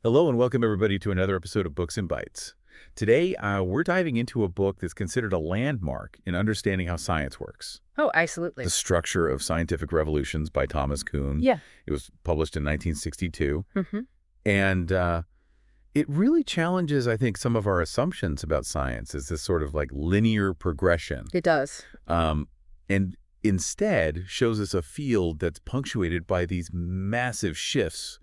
Hello and welcome everybody to another episode of Books and Bytes. Today, we're diving into a book that's considered a landmark in understanding how science works. Oh, absolutely. The Structure of Scientific Revolutions by Thomas Kuhn. Yeah. It was published in 1962. hmm And it really challenges, I think, some of our assumptions about science as this sort of like linear progression. It does. And instead shows us a field that's punctuated by these massive shifts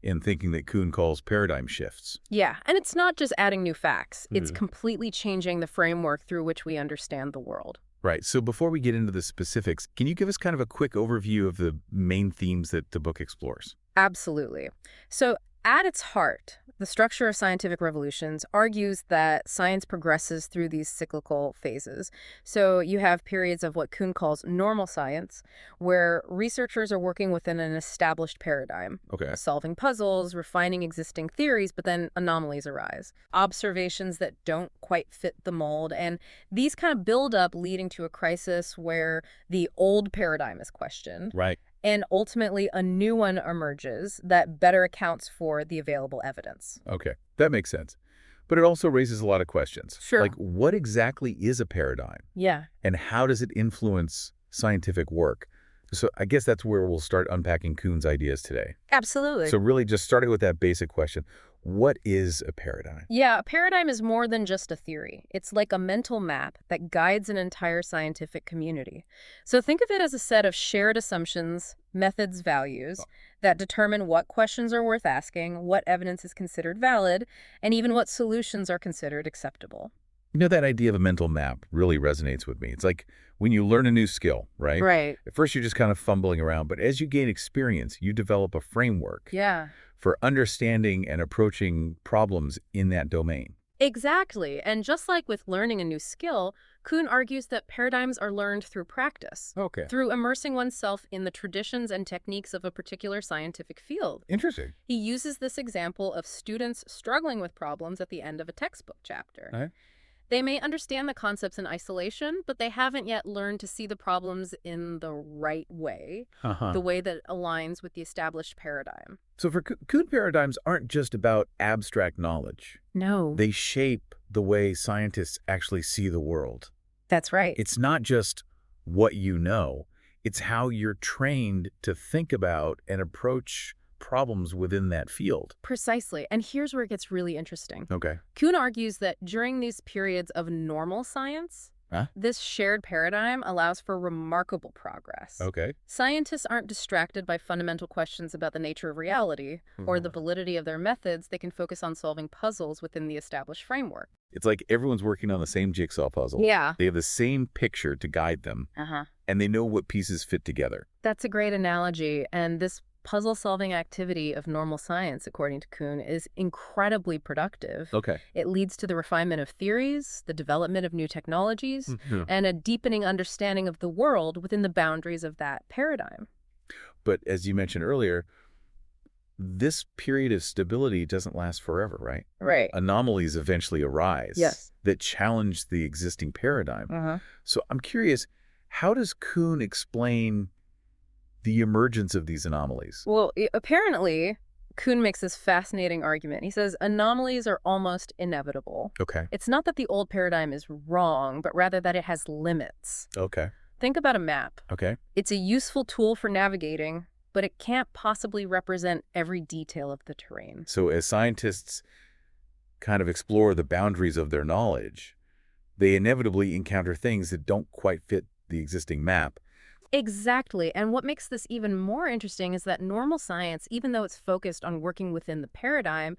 in thinking that Kuhn calls paradigm shifts. Yeah, and it's not just adding new facts. It's Mhm. completely changing the framework through which we understand the world. Right. So before we get into the specifics, can you give us kind of a quick overview of the main themes that the book explores? Absolutely. So, at its heart, the structure of scientific revolutions argues that science progresses through these cyclical phases. So, you have periods of what Kuhn calls normal science, where researchers are working within an established paradigm, Okay. solving puzzles, refining existing theories, but then anomalies arise. Observations that don't quite fit the mold, and these kind of build up, leading to a crisis where the old paradigm is questioned. Right. And ultimately, a new one emerges that better accounts for the available evidence. Okay. That makes sense. But it also raises a lot of questions. Sure. Like, what exactly is a paradigm? Yeah. And how does it influence scientific work? So I guess that's where we'll start unpacking Kuhn's ideas today. Absolutely. So really just starting with that basic question, what is a paradigm? Yeah, a paradigm is more than just a theory. It's like a mental map that guides an entire scientific community. So think of it as a set of shared assumptions, methods, values that determine what questions are worth asking, what evidence is considered valid, and even what solutions are considered acceptable. You know, that idea of a mental map really resonates with me. It's like when you learn a new skill, right? Right. At first, you're just kind of fumbling around, but as you gain experience, you develop a framework Yeah. for understanding and approaching problems in that domain. Exactly. And just like with learning a new skill, Kuhn argues that paradigms are learned through practice, Okay. through immersing oneself in the traditions and techniques of a particular scientific field. Interesting. He uses this example of students struggling with problems at the end of a textbook chapter. Right. They may understand the concepts in isolation, but they haven't yet learned to see the problems in the right way, Uh-huh. the way that aligns with the established paradigm. So for Kuhn, paradigms aren't just about abstract knowledge. No. They shape the way scientists actually see the world. That's right. It's not just what you know. It's how you're trained to think about and approach problems within that field. Precisely. And here's where it gets really interesting. Okay. Kuhn argues that during these periods of normal science, Huh? this shared paradigm allows for remarkable progress. Okay. Scientists aren't distracted by fundamental questions about the nature of reality or the validity of their methods. They can focus on solving puzzles within the established framework. It's like everyone's working on the same jigsaw puzzle. Yeah. They have the same picture to guide them, Uh-huh. and they know what pieces fit together. That's a great analogy. And this puzzle-solving activity of normal science, according to Kuhn, is incredibly productive. Okay. It leads to the refinement of theories, the development of new technologies, Mhm. and a deepening understanding of the world within the boundaries of that paradigm. But as you mentioned earlier, this period of stability doesn't last forever, right? Right. Anomalies eventually arise Yes. that challenge the existing paradigm. Uh-huh. So I'm curious, how does Kuhn explain the emergence of these anomalies? Well, apparently, Kuhn makes this fascinating argument. He says anomalies are almost inevitable. Okay. It's not that the old paradigm is wrong, but rather that it has limits. Okay. Think about a map. Okay. It's a useful tool for navigating, but it can't possibly represent every detail of the terrain. So as scientists kind of explore the boundaries of their knowledge, they inevitably encounter things that don't quite fit the existing map. Exactly. And what makes this even more interesting is that normal science, even though it's focused on working within the paradigm,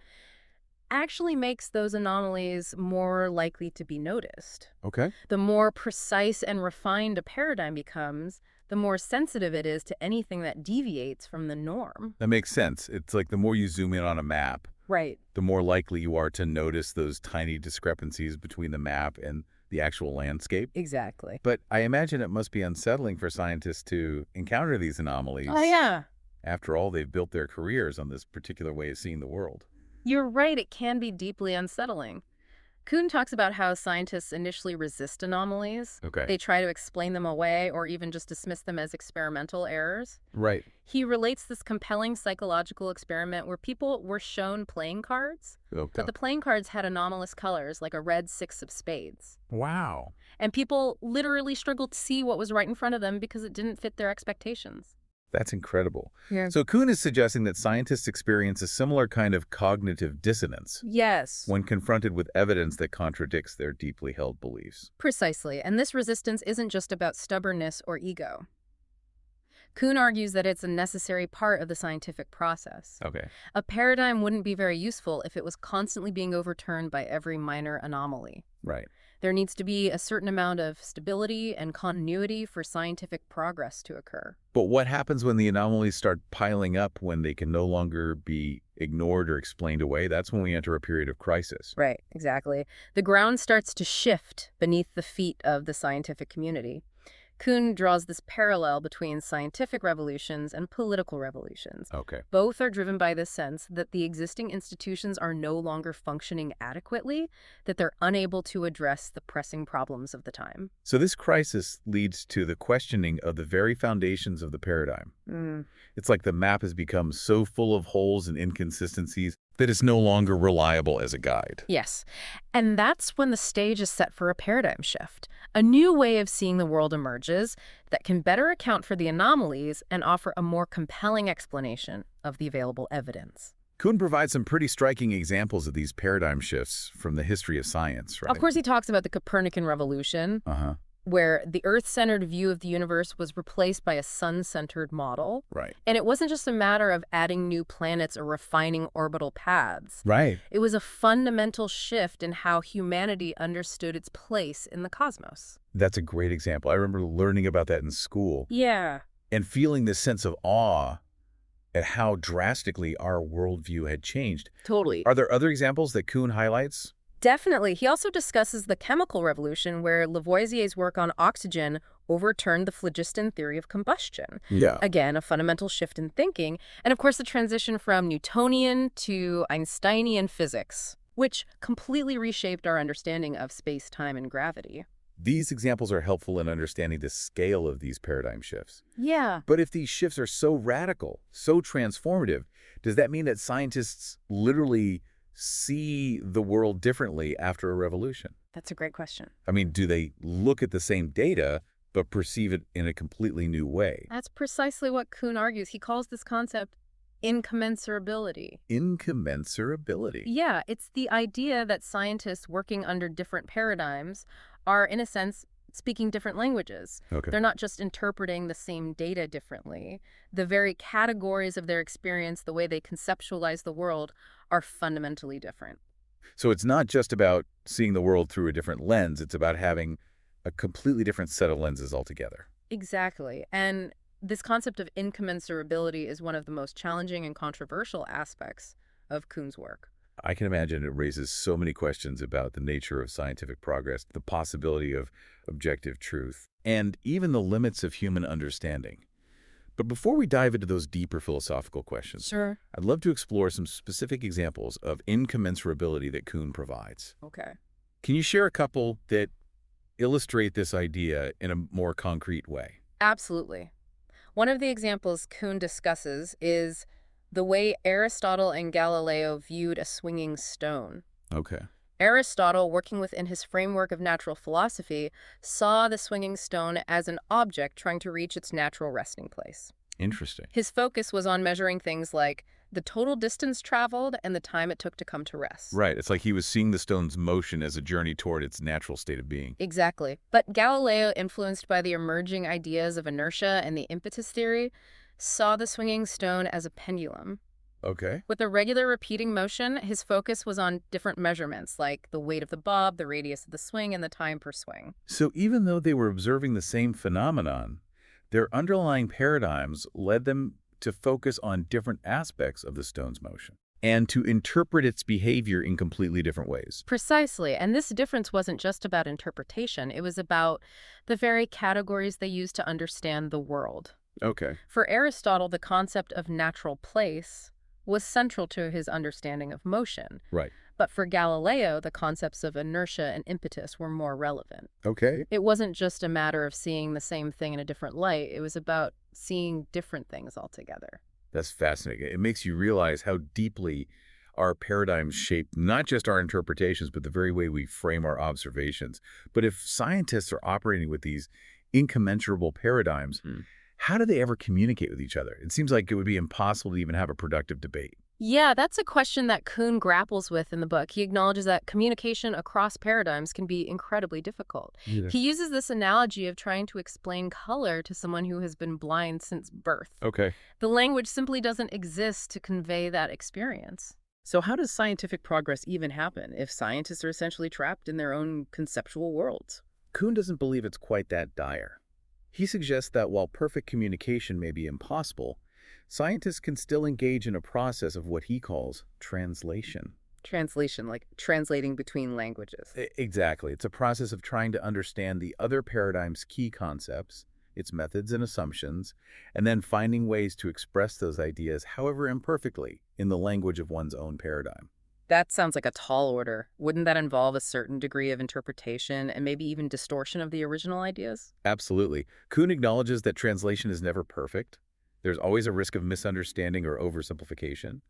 actually makes those anomalies more likely to be noticed. Okay. The more precise and refined a paradigm becomes, the more sensitive it is to anything that deviates from the norm. That makes sense. It's like the more you zoom in on a map, Right. the more likely you are to notice those tiny discrepancies between the map and the actual landscape. Exactly. But I imagine it must be unsettling for scientists to encounter these anomalies. Oh, yeah. After all, they've built their careers on this particular way of seeing the world. You're right. It can be deeply unsettling. Kuhn talks about how scientists initially resist anomalies. Okay. They try to explain them away or even just dismiss them as experimental errors. Right. He relates this compelling psychological experiment where people were shown playing cards, Okay. but the playing cards had anomalous colors like a red six of spades. Wow. And people literally struggled to see what was right in front of them because it didn't fit their expectations. That's incredible. Yeah. So Kuhn is suggesting that scientists experience a similar kind of cognitive dissonance Yes. when confronted with evidence that contradicts their deeply held beliefs. Precisely. And this resistance isn't just about stubbornness or ego. Kuhn argues that it's a necessary part of the scientific process. Okay. A paradigm wouldn't be very useful if it was constantly being overturned by every minor anomaly. Right. There needs to be a certain amount of stability and continuity for scientific progress to occur. But what happens when the anomalies start piling up when they can no longer be ignored or explained away? That's when we enter a period of crisis. Right, exactly. The ground starts to shift beneath the feet of the scientific community. Kuhn draws this parallel between scientific revolutions and political revolutions. Okay. Both are driven by the sense that the existing institutions are no longer functioning adequately, that they're unable to address the pressing problems of the time. So this crisis leads to the questioning of the very foundations of the paradigm. It's like the map has become so full of holes and inconsistencies that it's no longer reliable as a guide. Yes, and that's when the stage is set for a paradigm shift. A new way of seeing the world emerges that can better account for the anomalies and offer a more compelling explanation of the available evidence. Kuhn provides some pretty striking examples of these paradigm shifts from the history of science, right? Of course, he talks about the Copernican revolution, Uh-huh. where the Earth-centered view of the universe was replaced by a sun-centered model. Right. And it wasn't just a matter of adding new planets or refining orbital paths. Right. It was a fundamental shift in how humanity understood its place in the cosmos. That's a great example. I remember learning about that in school Yeah. and feeling this sense of awe at how drastically our worldview had changed. Totally. Are there other examples that Kuhn highlights? Definitely. He also discusses the chemical revolution where Lavoisier's work on oxygen overturned the phlogiston theory of combustion. Yeah. Again, a fundamental shift in thinking. And of course, the transition from Newtonian to Einsteinian physics, which completely reshaped our understanding of space, time, and gravity. These examples are helpful in understanding the scale of these paradigm shifts. Yeah. But if these shifts are so radical, so transformative, does that mean that scientists literally see the world differently after a revolution? That's a great question. I mean, do they look at the same data but perceive it in a completely new way? That's precisely what Kuhn argues. He calls this concept incommensurability. Incommensurability. Yeah, it's the idea that scientists working under different paradigms are, in a sense, speaking different languages. Okay. They're not just interpreting the same data differently. The very categories of their experience, the way they conceptualize the world, are fundamentally different. So it's not just about seeing the world through a different lens. It's about having a completely different set of lenses altogether. Exactly. And this concept of incommensurability is one of the most challenging and controversial aspects of Kuhn's work. I can imagine it raises so many questions about the nature of scientific progress, the possibility of objective truth, and even the limits of human understanding. But before we dive into those deeper philosophical questions, Sure. I'd love to explore some specific examples of incommensurability that Kuhn provides. Okay. Can you share a couple that illustrate this idea in a more concrete way? Absolutely. One of the examples Kuhn discusses is the way Aristotle and Galileo viewed a swinging stone. Okay. Aristotle, working within his framework of natural philosophy, saw the swinging stone as an object trying to reach its natural resting place. Interesting. His focus was on measuring things like the total distance traveled and the time it took to come to rest. Right. It's like he was seeing the stone's motion as a journey toward its natural state of being. Exactly. But Galileo, influenced by the emerging ideas of inertia and the impetus theory, saw the swinging stone as a pendulum. Okay. With a regular repeating motion, his focus was on different measurements, like the weight of the bob, the radius of the swing, and the time per swing. So even though they were observing the same phenomenon, their underlying paradigms led them to focus on different aspects of the stone's motion and to interpret its behavior in completely different ways. Precisely. And this difference wasn't just about interpretation. It was about the very categories they used to understand the world. Okay. For Aristotle, the concept of natural place was central to his understanding of motion. Right. But for Galileo, the concepts of inertia and impetus were more relevant. Okay. It wasn't just a matter of seeing the same thing in a different light. It was about seeing different things altogether. That's fascinating. It makes you realize how deeply our paradigms shape not just our interpretations, but the very way we frame our observations. But if scientists are operating with these incommensurable paradigms, how do they ever communicate with each other? It seems like it would be impossible to even have a productive debate. Yeah, that's a question that Kuhn grapples with in the book. He acknowledges that communication across paradigms can be incredibly difficult. Yeah. He uses this analogy of trying to explain color to someone who has been blind since birth. Okay. The language simply doesn't exist to convey that experience. So how does scientific progress even happen if scientists are essentially trapped in their own conceptual worlds? Kuhn doesn't believe it's quite that dire. He suggests that while perfect communication may be impossible, scientists can still engage in a process of what he calls translation. Translation, like translating between languages. Exactly. It's a process of trying to understand the other paradigm's key concepts, its methods and assumptions, and then finding ways to express those ideas, however imperfectly, in the language of one's own paradigm. That sounds like a tall order. Wouldn't that involve a certain degree of interpretation and maybe even distortion of the original ideas? Absolutely. Kuhn acknowledges that translation is never perfect. There's always a risk of misunderstanding or oversimplification.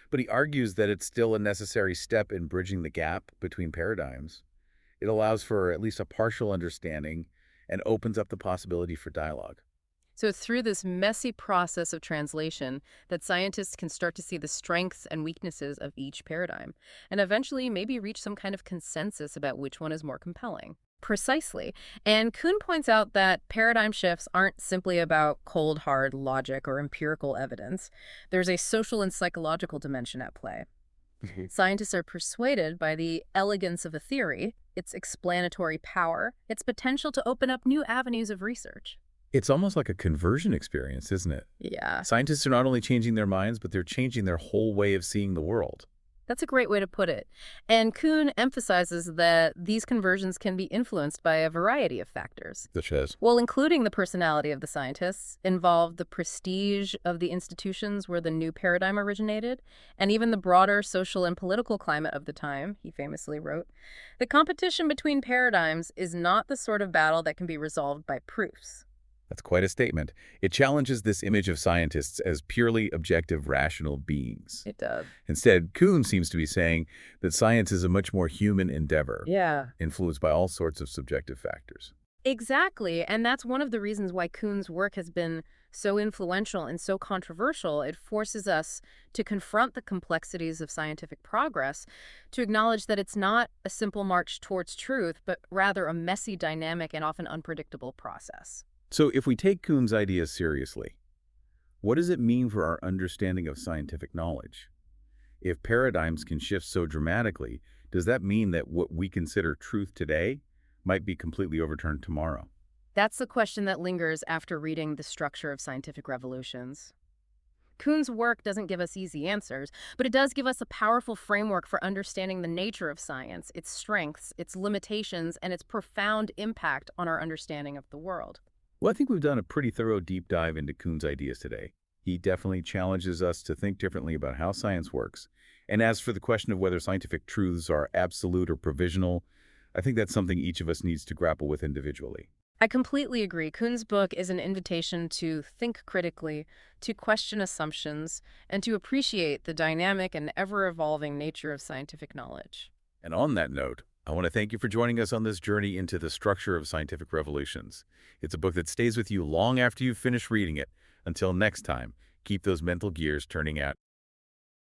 But he argues that it's still a necessary step in bridging the gap between paradigms. It allows for at least a partial understanding and opens up the possibility for dialogue. So it's through this messy process of translation that scientists can start to see the strengths and weaknesses of each paradigm, and eventually maybe reach some kind of consensus about which one is more compelling. Precisely. And Kuhn points out that paradigm shifts aren't simply about cold, hard logic or empirical evidence. There's a social and psychological dimension at play. Scientists are persuaded by the elegance of a theory, its explanatory power, its potential to open up new avenues of research. It's almost like a conversion experience, isn't it? Yeah, Scientists are not only changing their minds, but they're changing their whole way of seeing the world. that's a great way to put it. And Kuhn emphasizes that these conversions can be influenced by a variety of factors. Such as? Well, including the personality of the scientists, involved the prestige of the institutions where the new paradigm originated, and even the broader social and political climate of the time, he famously wrote. The competition between paradigms is not the sort of battle that can be resolved by proofs. That's quite a statement. It challenges this image of scientists as purely objective, rational beings. It does. Instead, Kuhn seems to be saying that science is a much more human endeavor, Yeah. influenced by all sorts of subjective factors. Exactly, and that's one of the reasons why Kuhn's work has been so influential and so controversial. It forces us to confront the complexities of scientific progress, to acknowledge that it's not a simple march towards truth, but rather a messy, dynamic, and often unpredictable process. So if we take Kuhn's ideas seriously, what does it mean for our understanding of scientific knowledge? If paradigms can shift so dramatically, does that mean that what we consider truth today might be completely overturned tomorrow? That's the question that lingers after reading The Structure of Scientific Revolutions. Kuhn's work doesn't give us easy answers, but it does give us a powerful framework for understanding the nature of science, its strengths, its limitations, and its profound impact on our understanding of the world. Well, I think we've done a pretty thorough deep dive into Kuhn's ideas today. He definitely challenges us to think differently about how science works. And as for the question of whether scientific truths are absolute or provisional, I think that's something each of us needs to grapple with individually. I completely agree. Kuhn's book is an invitation to think critically, to question assumptions, and to appreciate the dynamic and ever-evolving nature of scientific knowledge. And on that note, I want to thank you for joining us on this journey into the structure of scientific revolutions. It's a book that stays with you long after you've finished reading it. Until next time, keep those mental gears turning out.